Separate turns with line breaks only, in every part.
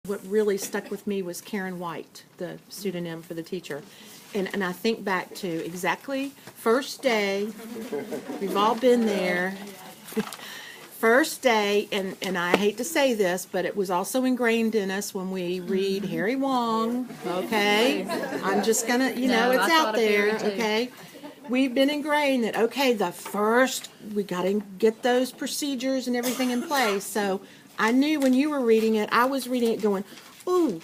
What really stuck with me was Karen White, the pseudonym for the teacher. And I think back to exactly first day, we've all been there. First day, and I hate to say this, but it was also ingrained in us when we read Harry Wong, okay? I'm just gonna, it's out there, okay? We've been ingrained that, okay, we gotta get those procedures and everything in place. So I knew when you were reading it, I was reading it going, oh,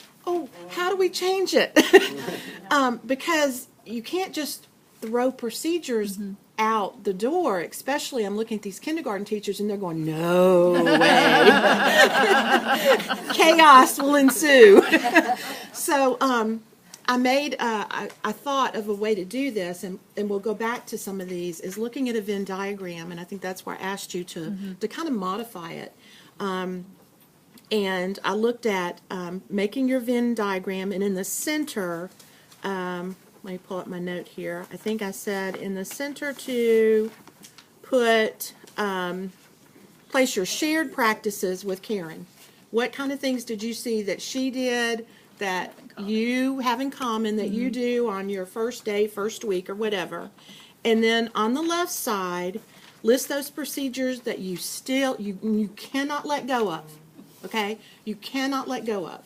how do we change it? Because you can't just throw procedures out the door, especially I'm looking at these kindergarten teachers and they're going, no way. Chaos will ensue. So I thought of a way to do this, and we'll go back to some of these, is looking at a Venn diagram, and I think that's where I asked you to kind of modify it. And I looked at making your Venn diagram, and in the center, let me pull up my note here. I think I said in the center to put, place your shared practices with Karen. What kind of things did you see that she did that you have in common that you do on your first day, first week, or whatever? And then on the left side, list those procedures that you cannot let go of. Okay? You cannot let go of.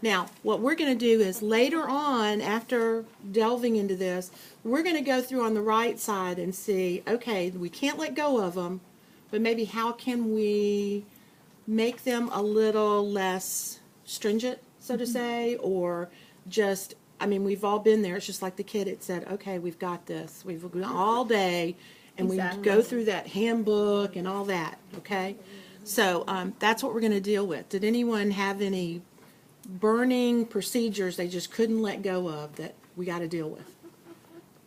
Now, what we're going to do is later on, after delving into this, we're going to go through on the right side and see, okay, we can't let go of them, but maybe how can we make them a little less stringent, so to say, or just, we've all been there. It's just like the kid had said, okay, we've got this. We've gone all day, and we go through that handbook and all that, okay? So that's what we're going to deal with. Did anyone have any burning procedures they just couldn't let go of that we got to deal with?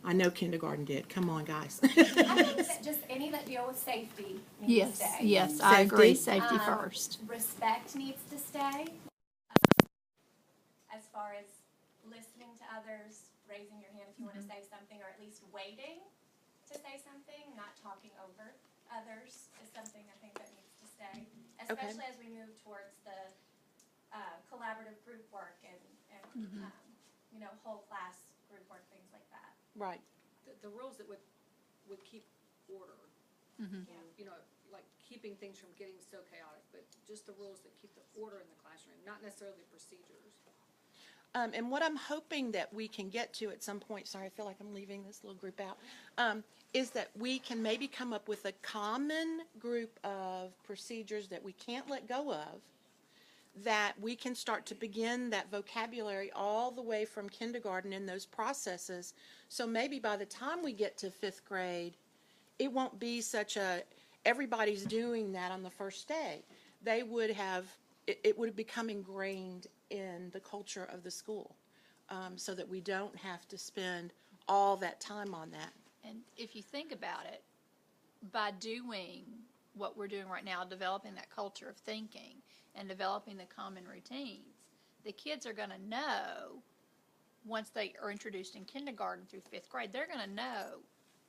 I know kindergarten did. Come on, guys.
I think that just any that deal with safety needs to stay.
Yes, I agree. Safety first.
Respect needs to stay. As far as listening to others, raising your hand if you want to say something, or at least waiting to say something, not talking over others is something I think that needs to stay. Especially as we move towards the collaborative group work and whole class group work, things like that.
Right.
The rules that would keep order, like keeping things from getting so chaotic, but just the rules that keep the order in the classroom, not necessarily the procedures.
And what I'm hoping that we can get to at some point, sorry, I feel like I'm leaving this little group out, is that we can maybe come up with a common group of procedures that we can't let go of, that we can start to begin that vocabulary all the way from kindergarten in those processes. So maybe by the time we get to 5th grade, it won't be such everybody's doing that on the first day. They would have, it would have become ingrained in the culture of the school, so that we don't have to spend all that time on that.
And if you think about it, by doing what we're doing right now, developing that culture of thinking and developing the common routines, the kids are going to know, once they are introduced in kindergarten through 5th grade, they're going to know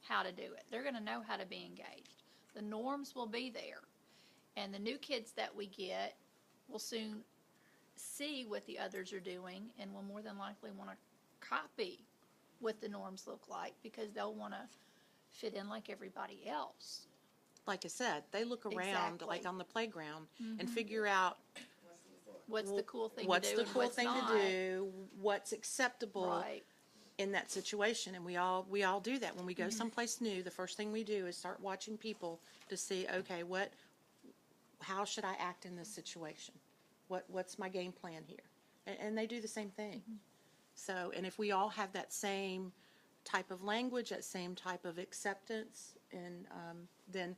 how to do it. They're going to know how to be engaged. The norms will be there. And the new kids that we get will soon see what the others are doing and will more than likely want to copy what the norms look like, because they'll want to fit in like everybody else.
Like I said, they look around like on the playground and figure out
what's the cool thing
what's
to do
the cool
and what's
thing
not.
to do, what's acceptable
Right.
in that situation. And we all do that when we go someplace new. The first thing we do is start watching people to see, okay, how should I act in this situation? What's my game plan here? And they do the same thing. So, and if we all have that same type of language, that same type of acceptance, and then